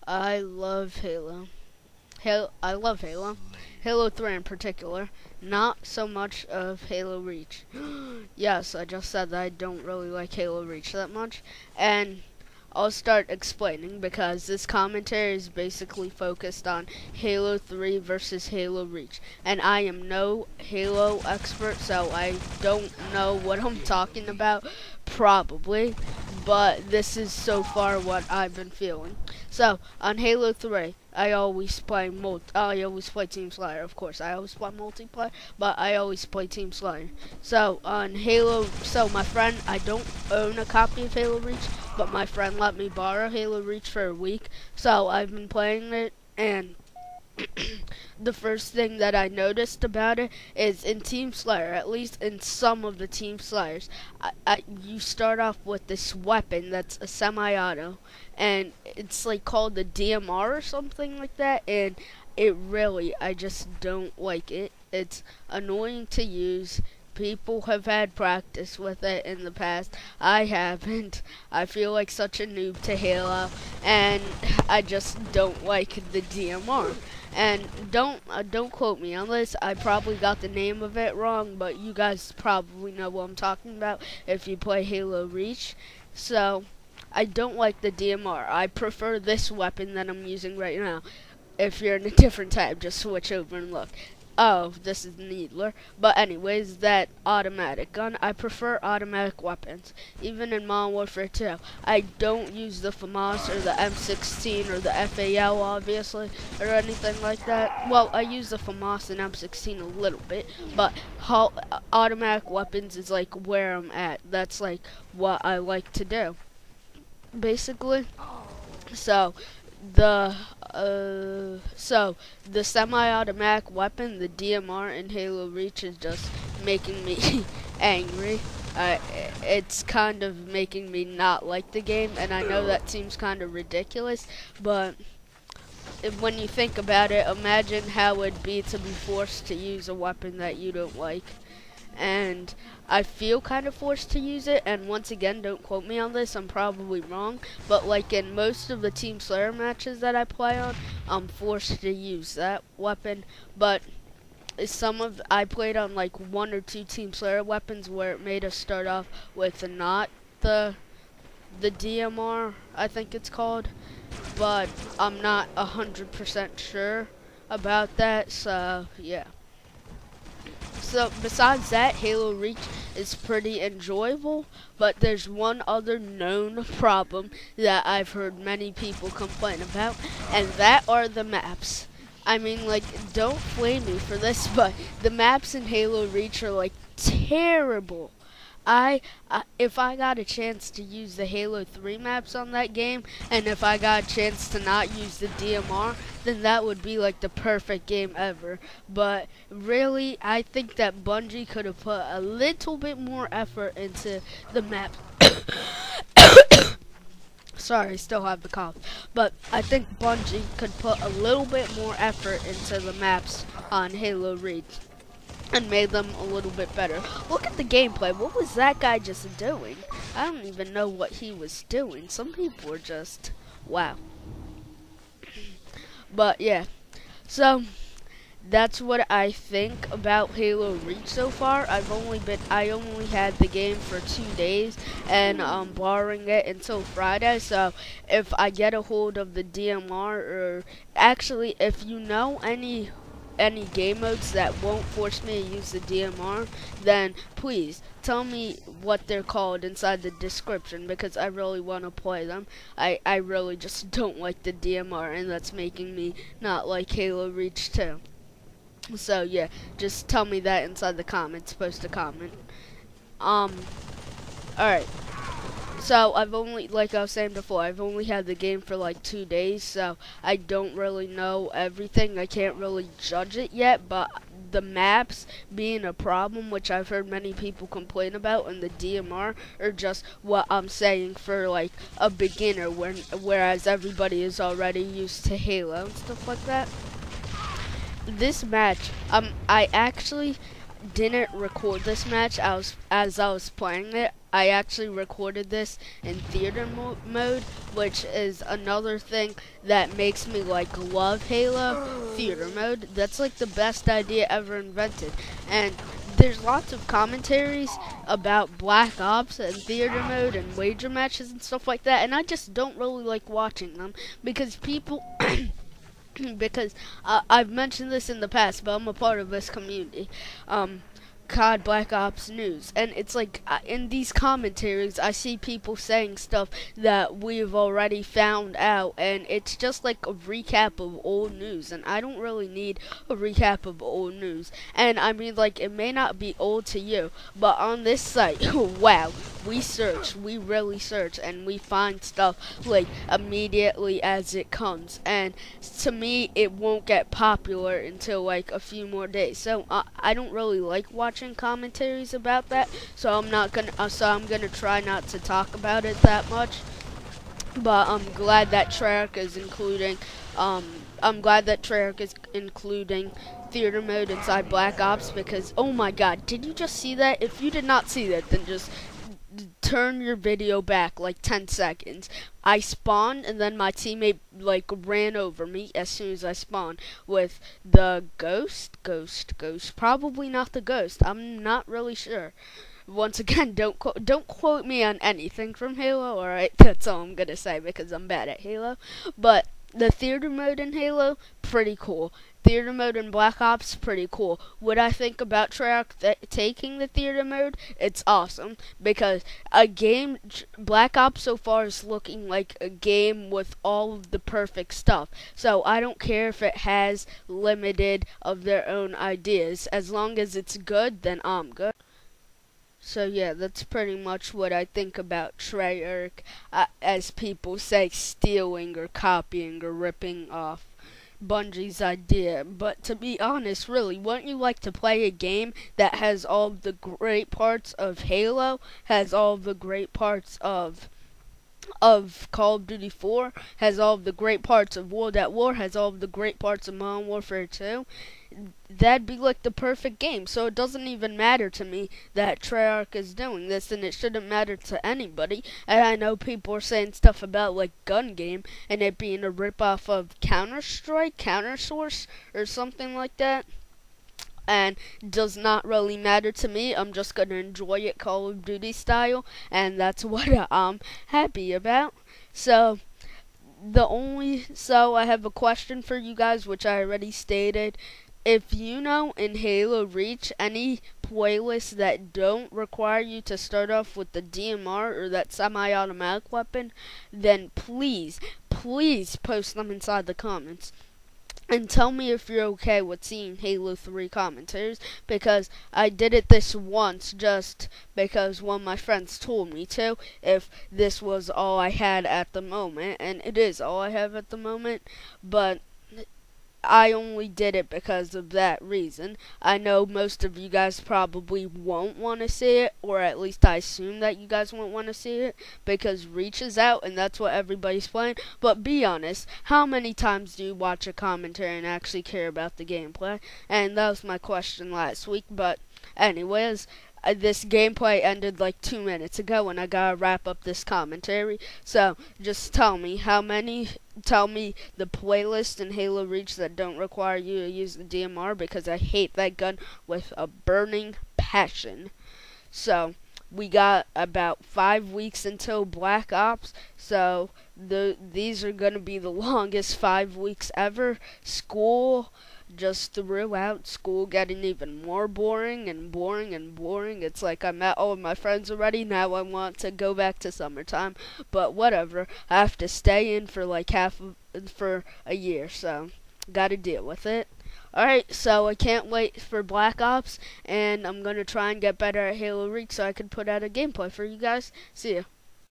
I love Halo. I love Halo. Halo 3 in particular. Not so much of Halo Reach. Yes, I just said that I don't really like Halo Reach that much. And I'll start explaining because this commentary is basically focused on Halo 3 versus Halo Reach. And I am no Halo expert, so I don't know what I'm talking about, probably. But this is so far what I've been feeling. So, on Halo 3, I always play Team Slayer, of course. I always play multiplayer, but I always play Team Slayer. So, on Halo, my friend, I don't own a copy of Halo Reach, but my friend let me borrow Halo Reach for a week. So, I've been playing it, and the first thing that I noticed about it is in Team Slayer, at least in some of the Team Slayers, you start off with this weapon that's a semi-auto, and it's like called the DMR or something like that, and I just don't like it. It's annoying to use. People have had practice with it in the past. I haven't. I feel like such a noob to Halo, and I just don't like the DMR. And don't quote me on this. I probably got the name of it wrong, but you guys probably know what I'm talking about if you play Halo Reach. So, I don't like the DMR. I prefer this weapon that I'm using right now. If you're in a different tab, just switch over and look. Oh, this is Needler. But anyways, that automatic gun. I prefer automatic weapons. Even in Modern Warfare 2. I don't use the FAMAS or the M16 or the FAL, obviously, or anything like that. Well, I use the FAMAS and M16 a little bit, but automatic weapons is like where I'm at. That's like what I like to do, basically. So, the semi-automatic weapon, the DMR in Halo Reach, is just making me angry. It's kind of making me not like the game, and I know that seems kind of ridiculous, but when you think about it, imagine how it would be to be forced to use a weapon that you don't like. And I feel kind of forced to use it, and once again, don't quote me on this, I'm probably wrong, but like in most of the Team Slayer matches that I play on, I'm forced to use that weapon. But I played on like 1 or 2 Team Slayer weapons where it made us start off with not the DMR, I think it's called, but I'm not 100% sure about that, so yeah. So, besides that, Halo Reach is pretty enjoyable, but there's one other known problem that I've heard many people complain about, and that are the maps. I mean, like, don't blame me for this, but the maps in Halo Reach are, like, terrible. If I got a chance to use the Halo 3 maps on that game, and if I got a chance to not use the DMR, then that would be like the perfect game ever. But really, I think that Bungie could have put a little bit more effort into the map. Sorry, I still have the cough. But I think Bungie could put a little bit more effort into the maps on Halo Reach and made them a little bit better. Look at the gameplay. What was that guy just doing? I don't even know what he was doing. Some people were just, wow. But yeah, so that's what I think about Halo Reach so far. I only had the game for 2 days, and I'm borrowing it until Friday. So if I get a hold of the DMR, or actually, if you know any game modes that won't force me to use the DMR, then please tell me what they're called inside the description, because I really want to play them. I really just don't like the DMR, and that's making me not like Halo Reach 2. So yeah, just tell me that inside the comments. Post a comment. Alright. So, like I was saying before, I've only had the game for like 2 days, so I don't really know everything. I can't really judge it yet, but the maps being a problem, which I've heard many people complain about, and the DMR are just what I'm saying for like a beginner, whereas everybody is already used to Halo and stuff like that. This match, didn't record this match as I was playing it. I actually recorded this in theater mode, which is another thing that makes me like love Halo. Theater mode. That's like the best idea ever invented. And there's lots of commentaries about Black Ops and theater mode and wager matches and stuff like that, and I just don't really like watching them because people because I've mentioned this in the past, but I'm a part of this community. COD Black Ops News, and it's like in these commentaries I see people saying stuff that we've already found out, and it's just like a recap of old news, and I don't really need a recap of old news. And I mean, like, it may not be old to you, but on this site, wow, we really search, and we find stuff like immediately as it comes, and to me it won't get popular until like a few more days. So I don't really like watching commentaries about that, so I'm gonna try not to talk about it that much. But I'm glad that Treyarch is including theater mode inside Black Ops, because oh my god, did you just see that? If you did not see that, then just turn your video back like 10 seconds. I spawned, and then my teammate like ran over me as soon as I spawned with the ghost, probably not the ghost, I'm not really sure. Once again, don't quote me on anything from Halo, alright? That's all I'm gonna say because I'm bad at Halo. But the theater mode in Halo, pretty cool. Theater mode in Black Ops, pretty cool. What I think about Treyarch taking the theater mode, it's awesome, because Black Ops so far is looking like a game with all of the perfect stuff. So I don't care if it has limited of their own ideas. As long as it's good, then I'm good. So yeah, that's pretty much what I think about Treyarch, as people say, stealing or copying or ripping off Bungie's idea. But to be honest, really, wouldn't you like to play a game that has all of the great parts of Halo, has all of the great parts of Call of Duty 4, has all of the great parts of World at War, has all of the great parts of Modern Warfare 2? That'd be like the perfect game. So it doesn't even matter to me that Treyarch is doing this, and it shouldn't matter to anybody. And I know people are saying stuff about like Gun Game and it being a ripoff of Counter-Strike, Counter-Source, or something like that. And does not really matter to me. I'm just gonna enjoy it Call of Duty style, and that's what I'm happy about. So I have a question for you guys, which I already stated. If you know in Halo Reach any playlists that don't require you to start off with the DMR or that semi-automatic weapon, then please post them inside the comments. And tell me if you're okay with seeing Halo 3 commentaries, because I did it this once just because one of my friends told me to, if this was all I had at the moment, and it is all I have at the moment, but I only did it because of that reason. I know most of you guys probably won't want to see it, or at least I assume that you guys won't want to see it, because Reach is out and that's what everybody's playing. But be honest, how many times do you watch a commentary and actually care about the gameplay? And that was my question last week, but anyways, this gameplay ended like 2 minutes ago and I gotta wrap up this commentary. So just tell me the playlist in Halo Reach that don't require you to use the DMR, because I hate that gun with a burning passion. So we got about 5 weeks until Black Ops, so these are gonna be the longest 5 weeks ever. School just throughout, school getting even more boring and boring and boring. It's like I met all of my friends already, now I want to go back to summertime, but whatever, I have to stay in for like for a year, so gotta deal with it. Alright, so I can't wait for Black Ops, and I'm gonna try and get better at Halo Reach so I can put out a gameplay for you guys. See ya.